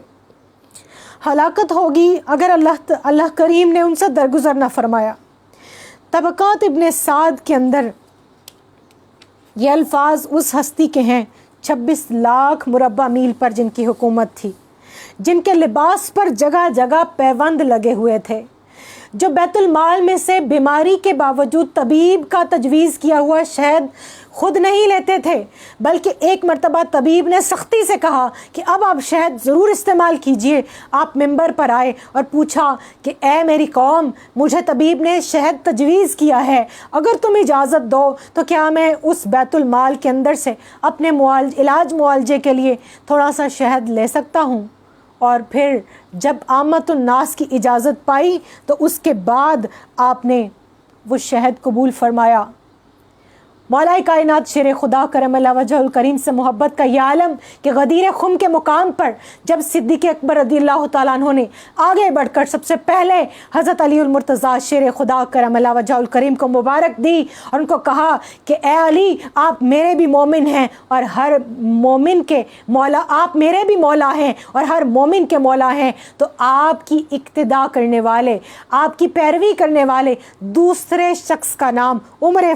ہلاکت ہوگی اگر اللہ کریم نے ان سے درگزر نہ فرمایا۔ طبقات ابن سعد کے اندر یہ الفاظ اس ہستی کے ہیں 26 لاکھ مربع میل پر جن کی حکومت تھی، جن کے لباس پر جگہ جگہ پیوند لگے ہوئے تھے، جو بیت المال میں سے بیماری کے باوجود طبیب کا تجویز کیا ہوا شہد خود نہیں لیتے تھے، بلکہ ایک مرتبہ طبیب نے سختی سے کہا کہ اب آپ شہد ضرور استعمال کیجئے۔ آپ ممبر پر آئے اور پوچھا کہ اے میری قوم، مجھے طبیب نے شہد تجویز کیا ہے، اگر تم اجازت دو تو کیا میں اس بیت المال کے اندر سے اپنے علاج معالجے کے لیے تھوڑا سا شہد لے سکتا ہوں؟ اور پھر جب عامت الناس کی اجازت پائی تو اس کے بعد آپ نے وہ شہد قبول فرمایا۔ مولا کائنات شیر خدا کرم اللہ وجہ الکریم سے محبت کا یہ عالم کہ غدیر خم کے مقام پر جب صدیق اکبر رضی اللہ تعالیٰ عنہ نے آگے بڑھ کر سب سے پہلے حضرت علی المرتضیٰ شیر خدا کرم اللہ وجہ الکریم کو مبارک دی اور ان کو کہا کہ اے علی، آپ میرے بھی مومن ہیں اور ہر مومن کے مولا، آپ میرے بھی مولا ہیں اور ہر مومن کے مولا ہیں، تو آپ کی اقتدا کرنے والے، آپ کی پیروی کرنے والے دوسرے شخص کا نام عمر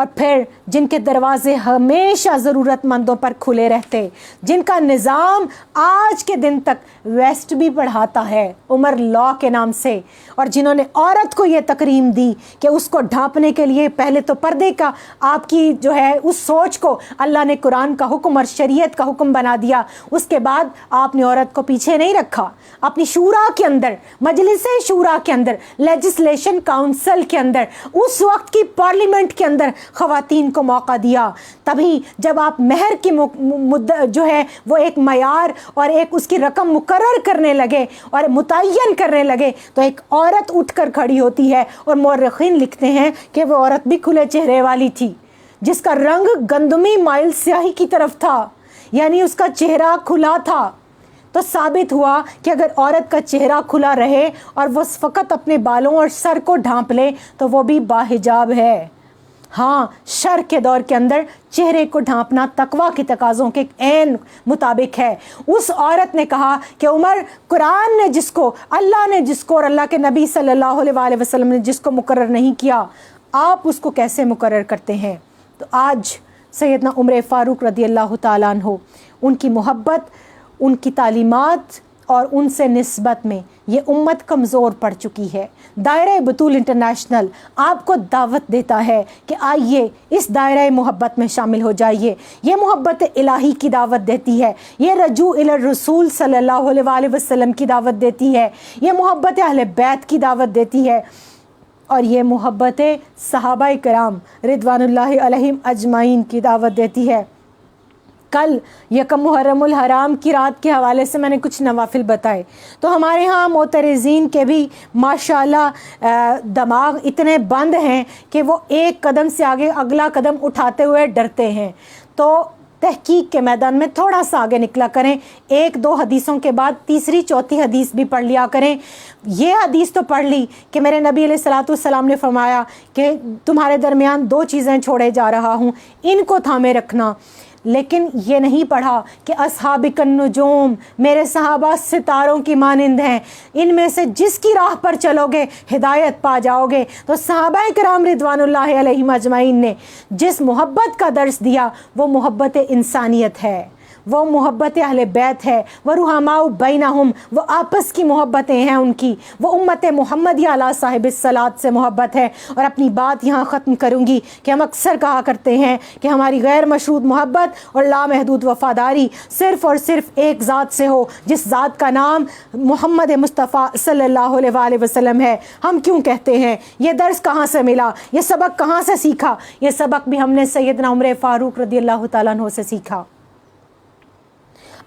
اور پھر جن کے دروازے ہمیشہ ضرورت مندوں پر کھلے رہتے، جن کا نظام آج کے دن تک ویسٹ بھی پڑھاتا ہے عمر لا کے نام سے، اور جنہوں نے عورت کو یہ تکریم دی کہ اس کو ڈھانپنے کے لیے پہلے تو پردے کا آپ کی جو ہے اس سوچ کو اللہ نے قرآن کا حکم اور شریعت کا حکم بنا دیا، اس کے بعد آپ نے عورت کو پیچھے نہیں رکھا، اپنی شورا کے اندر، مجلس شورا کے اندر، لیجسلیشن کاؤنسل کے اندر، اس وقت کی پارلیمنٹ کے اندر خواتین کو موقع دیا۔ تبھی جب آپ مہر کی جو ہے وہ ایک معیار اور ایک اس کی رقم مقرر کرنے لگے اور متعین کرنے لگے تو ایک عورت اٹھ کر کھڑی ہوتی ہے، اور مورخین لکھتے ہیں کہ وہ عورت بھی کھلے چہرے والی تھی جس کا رنگ گندمی مائل سیاہی کی طرف تھا، یعنی اس کا چہرہ کھلا تھا۔ تو ثابت ہوا کہ اگر عورت کا چہرہ کھلا رہے اور وہ فقط اپنے بالوں اور سر کو ڈھانپ لے تو وہ بھی باحجاب ہے۔ ہاں، شر کے دور کے اندر چہرے کو ڈھانپنا تقویٰ کے تقاضوں کے عین مطابق ہے۔ اس عورت نے کہا کہ عمر، قرآن نے جس کو، اللہ نے جس کو اور اللہ کے نبی صلی اللہ علیہ وآلہ وسلم نے جس کو مقرر نہیں کیا، آپ اس کو کیسے مقرر کرتے ہیں؟ تو آج سیدنا عمر فاروق رضی اللہ تعالیٰ عنہ، ان کی محبت، ان کی تعلیمات اور ان سے نسبت میں یہ امت کمزور پڑ چکی ہے۔ دائرہ بطول انٹرنیشنل آپ کو دعوت دیتا ہے کہ آئیے اس دائرہ محبت میں شامل ہو جائیے۔ یہ محبت الہی کی دعوت دیتی ہے، یہ رجوع الی الرسول صلی اللہ علیہ وآلہ وسلم کی دعوت دیتی ہے، یہ محبت اہل بیت کی دعوت دیتی ہے، اور یہ محبت صحابہ کرام رضوان اللہ علیہم اجمعین کی دعوت دیتی ہے۔ کل یکم محرم الحرام کی رات کے حوالے سے میں نے کچھ نوافل بتائے، تو ہمارے ہاں معترضین کے بھی ماشاءاللہ دماغ اتنے بند ہیں کہ وہ ایک قدم سے آگے اگلا قدم اٹھاتے ہوئے ڈرتے ہیں۔ تو تحقیق کے میدان میں تھوڑا سا آگے نکلا کریں، ایک دو حدیثوں کے بعد تیسری چوتھی حدیث بھی پڑھ لیا کریں۔ یہ حدیث تو پڑھ لی کہ میرے نبی علیہ الصلوۃ والسلام نے فرمایا کہ تمہارے درمیان دو چیزیں چھوڑے جا رہا ہوں، ان کو تھامے رکھنا، لیکن یہ نہیں پڑھا کہ اصحاب النجوم، میرے صحابہ ستاروں کی مانند ہیں، ان میں سے جس کی راہ پر چلو گے ہدایت پا جاؤ گے۔ تو صحابہ کرام رضوان اللہ علیہم اجمعین نے جس محبت کا درس دیا وہ محبت انسانیت ہے، وہ محبت اہل بیت ہے، وہ رحماء بینہم، وہ آپس کی محبتیں ہیں ان کی، وہ امت محمدیہ علی صاحب الصلاۃ سے محبت ہے۔ اور اپنی بات یہاں ختم کروں گی کہ ہم اکثر کہا کرتے ہیں کہ ہماری غیر مشروط محبت اور لامحدود وفاداری صرف اور صرف ایک ذات سے ہو، جس ذات کا نام محمد مصطفیٰ صلی اللہ علیہ وآلہ وسلم ہے۔ ہم کیوں کہتے ہیں؟ یہ درس کہاں سے ملا؟ یہ سبق کہاں سے سیکھا؟ یہ سبق بھی ہم نے سیدنا عمر فاروق رضی اللہ تعالیٰ عنہ سے سیکھا۔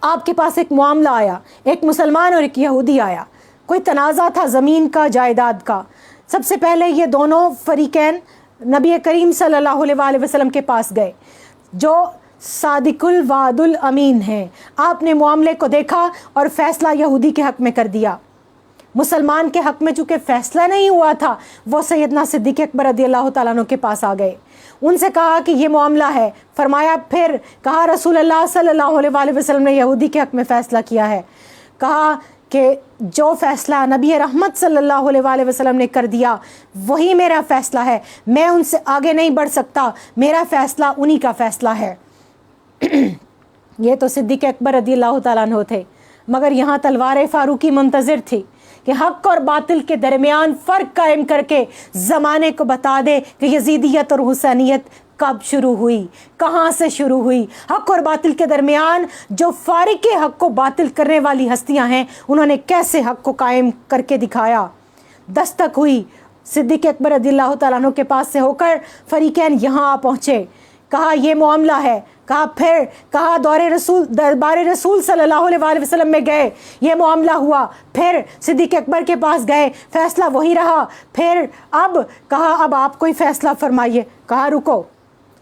آپ کے پاس ایک معاملہ آیا، ایک مسلمان اور ایک یہودی آیا، کوئی تنازع تھا زمین کا، جائیداد کا۔ سب سے پہلے یہ دونوں فریقین نبی کریم صلی اللہ علیہ وآلہ وسلم کے پاس گئے، جو صادق الوعد الامین ہیں۔ آپ نے معاملے کو دیکھا اور فیصلہ یہودی کے حق میں کر دیا۔ مسلمان کے حق میں چونکہ فیصلہ نہیں ہوا تھا، وہ سیدنا صدیق اکبر رضی اللہ تعالیٰ عنہ کے پاس آ گئے، ان سے کہا کہ یہ معاملہ ہے۔ فرمایا، پھر کہا رسول اللہ صلی اللہ علیہ وآلہ وسلم نے یہودی کے حق میں فیصلہ کیا ہے۔ کہا کہ جو فیصلہ نبی رحمت صلی اللہ علیہ وآلہ وسلم نے کر دیا وہی میرا فیصلہ ہے، میں ان سے آگے نہیں بڑھ سکتا، میرا فیصلہ انہی کا فیصلہ ہے۔ یہ تو صدیق اکبر رضی اللہ تعالیٰ عنہ تھے، مگر یہاں تلوار فاروقی منتظر تھی کہ حق اور باطل کے درمیان فرق قائم کر کے زمانے کو بتا دے کہ یزیدیت اور حسینیت کب شروع ہوئی، کہاں سے شروع ہوئی۔ حق اور باطل کے درمیان جو فارق حق کو باطل کرنے والی ہستیاں ہیں، انہوں نے کیسے حق کو قائم کر کے دکھایا۔ دستک ہوئی صدیق اکبر رضی اللہ تعالیٰ عنہ کے پاس سے ہو کر فریقین یہاں آ پہنچے۔ کہا یہ معاملہ ہے، کہا پھر کہا دربار رسول صلی اللہ علیہ وآلہ وسلم میں گئے، یہ معاملہ ہوا، پھر صدیق اکبر کے پاس گئے، فیصلہ وہی رہا، پھر اب کہا اب آپ کوئی فیصلہ فرمائیے۔ کہا رکو،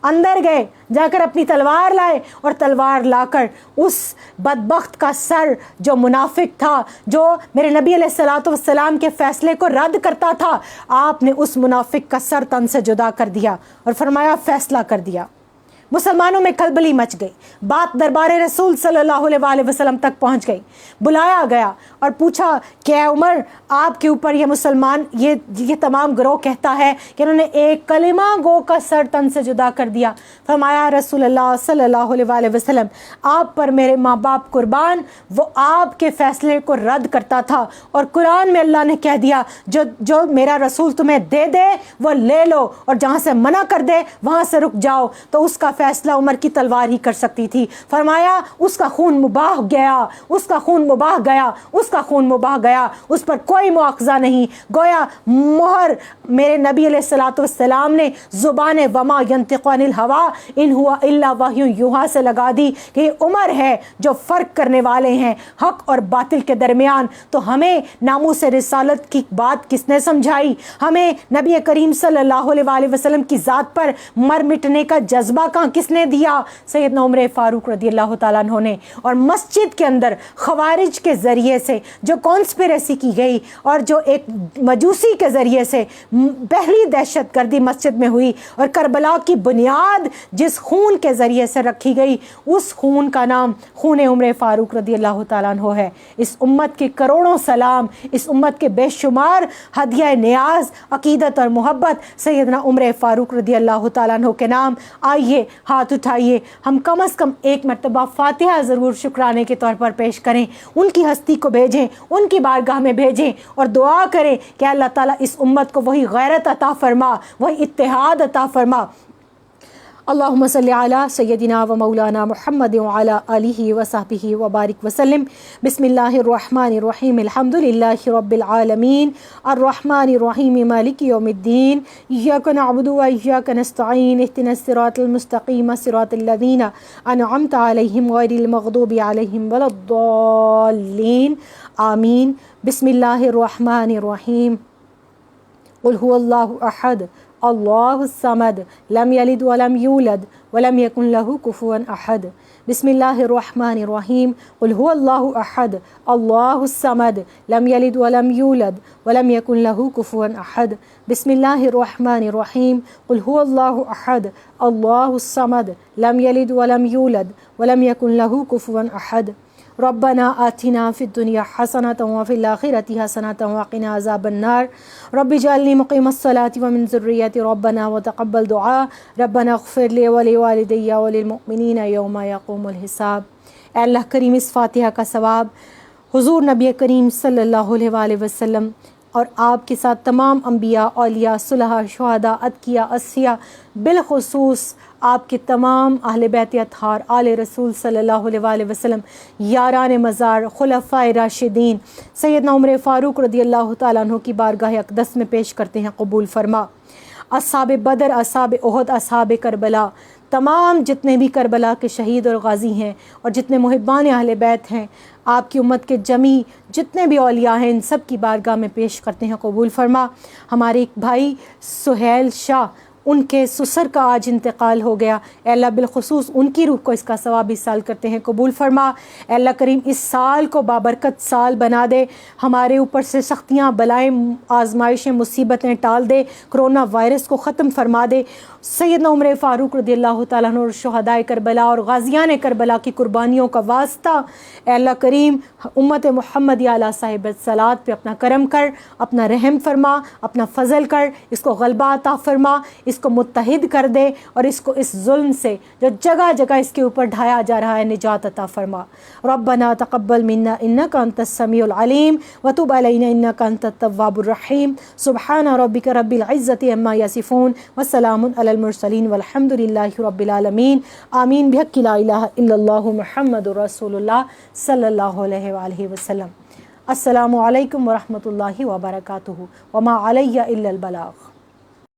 اندر گئے، جا کر اپنی تلوار لائے اور تلوار لا کر اس بدبخت کا سر جو منافق تھا، جو میرے نبی علیہ الصلوۃ والسلام کے فیصلے کو رد کرتا تھا، آپ نے اس منافق کا سر تن سے جدا کر دیا اور فرمایا فیصلہ کر دیا۔ مسلمانوں میں کھلبلی مچ گئی، بات دربار رسول صلی اللہ علیہ وسلم تک پہنچ گئی۔ بلایا گیا اور پوچھا کہ اے عمر، آپ کے اوپر یہ مسلمان یہ تمام گروہ کہتا ہے کہ انہوں نے ایک کلمہ گو کا سر تن سے جدا کر دیا۔ فرمایا رسول اللہ صلی اللہ علیہ وسلم، آپ پر میرے ماں باپ قربان، وہ آپ کے فیصلے کو رد کرتا تھا، اور قرآن میں اللہ نے کہہ دیا جو میرا رسول تمہیں دے دے وہ لے لو، اور جہاں سے منع کر دے وہاں سے رک جاؤ۔ تو اس کا فیصلہ عمر کی تلوار ہی کر سکتی تھی۔ فرمایا اس کا خون مباح گیا، اس کا خون مباح گیا، اس کا خون مباح گیا، اس پر کوئی مواخذہ نہیں۔ گویا مہر میرے نبی علیہ الصلوۃ والسلام نے زبان وما ینطق عن الہوی ان ہوا الا وحی یوحی سے لگا دی کہ یہ عمر ہے جو فرق کرنے والے ہیں حق اور باطل کے درمیان۔ تو ہمیں ناموس رسالت کی بات کس نے سمجھائی؟ ہمیں نبی کریم صلی اللہ علیہ وسلم کی ذات پر مر مٹنے کا جذبہ کس نے دیا؟ سیدنا عمر فاروق رضی اللہ تعالیٰ عنہ نے۔ اور مسجد کے اندر خوارج کے ذریعے سے جو کانسپریسی کی گئی اور جو ایک مجوسی کے ذریعے سے پہلی دہشت گردی مسجد میں ہوئی، اور کربلا کی بنیاد جس خون کے ذریعے سے رکھی گئی، اس خون کا نام خون عمر فاروق رضی اللہ تعالیٰ عنہ ہے۔ اس امت کے کروڑوں سلام، اس امت کے بے شمار ہدیہ نیاز، عقیدت اور محبت سیدنا عمر فاروق رضی اللہ تعالیٰ عنہ کے نام۔ آئیے ہاتھ اٹھائیے، ہم کم از کم ایک مرتبہ فاتحہ ضرور شکرانے کے طور پر پیش کریں، ان کی ہستی کو بھیجیں، ان کی بارگاہ میں بھیجیں، اور دعا کریں کہ اللہ تعالیٰ اس امت کو وہی غیرت عطا فرما، وہی اتحاد عطا فرما۔ اللہم صلی علی سیدنا و مولانا محمد وعلی آلہ وصحبہ وبارک وسلم۔ بسم اللہ الرحمن الرحیم، الحمد للہ رب العالمین، الرحمن الرحیم، مالک یوم الدین، ایاک نعبد و ایاک نستعین، اہدنا الصراط المستقیم، صراط الذین انعمت علیہم غیر المغضوب علیہم ولا الضالین، آمین۔ بسم اللہ الرحمن الرحیم، قل هو اللہ احد اللہ الصمد لم یلد ولم یولد ولم یکن له کفوا احد۔ بسم اللہ الرحمن الرحیم، قل هو اللہ احد اللہ الصمد لم یلد ولم یولد ولم یکن له کفوا احد۔ بسم اللہ الرحمن الرحیم، قل هو اللہ احد اللہ الصمد لم یلد ولم یولد ولم یکن له کفوا احد۔ ربنا آتنا فی الدنیا حسنۃ وفی الآخرۃ حسنۃ وقنا عذاب النار۔ رب اجعلنی مقیم الصلاۃ ومن ذریتی ربنا وتقبل دعاء ربنا اغفر لی ولوالدی وللمؤمنین یوم یقوم الحساب۔ اے اللہ کریم، اس فاتحہ کا ثواب حضور نبی کریم صلی اللہ علیہ وسلم اور آپ کے ساتھ تمام انبیاء، اولیاء، صلحاء، شہداء، اتقیاء، اصفیاء، بالخصوص آپ کے تمام اہل بیت اطہار، آل رسول صلی اللہ علیہ وسلم، یاران مزار، خلفائے راشدین، سیدنا عمر فاروق رضی اللہ تعالیٰ عنہ کی بارگاہ اقدس میں پیش کرتے ہیں، قبول فرما۔ اصحاب بدر، اصحاب احد، اصحاب کربلا، تمام جتنے بھی کربلا کے شہید اور غازی ہیں، اور جتنے محبان اہل بیت ہیں، آپ کی امت کے جمی جتنے بھی اولیاء ہیں، ان سب کی بارگاہ میں پیش کرتے ہیں، قبول فرما۔ ہمارے ایک بھائی سہیل شاہ، ان کے سسر کا آج انتقال ہو گیا، اے اللہ بالخصوص ان کی روح کو اس کا ثواب اس سال کرتے ہیں، قبول فرما۔ اے اللہ کریم، اس سال کو بابرکت سال بنا دے، ہمارے اوپر سے سختیاں، بلائیں، آزمائشیں، مصیبتیں ٹال دے، کرونا وائرس کو ختم فرما دے۔ سیدنا عمر فاروق رضی اللہ تعالیٰ عنہ اور شہدائے کربلا اور غازیان کربلا کی قربانیوں کا واسطہ اے اللہ کریم، امت محمدیہ علیہ صاحب الصلاۃ پہ اپنا کرم کر، اپنا رحم فرما، اپنا فضل کر، اس کو غلبہ عطا فرما، اس کو متحد کر دے، اور اس کو اس ظلم سے جو جگہ جگہ اس کے اوپر ڈھایا جا رہا ہے نجات عطا فرما۔ ربنا تقبل منا انک انت السمیع العلیم وتب علینا انک انت التواب الرحیم۔ سبحان ربک رب العزۃ عما یصفون وسلام علی المرسلین والحمد للہ رب العالمین۔ آمین بحق لا الہ الا اللہ محمد رسول اللہ صلی اللہ علیہ وآلہ وسلم۔ السلام علیکم ورحمۃ اللہ وبرکاتہ، وما علی الا البلاغ۔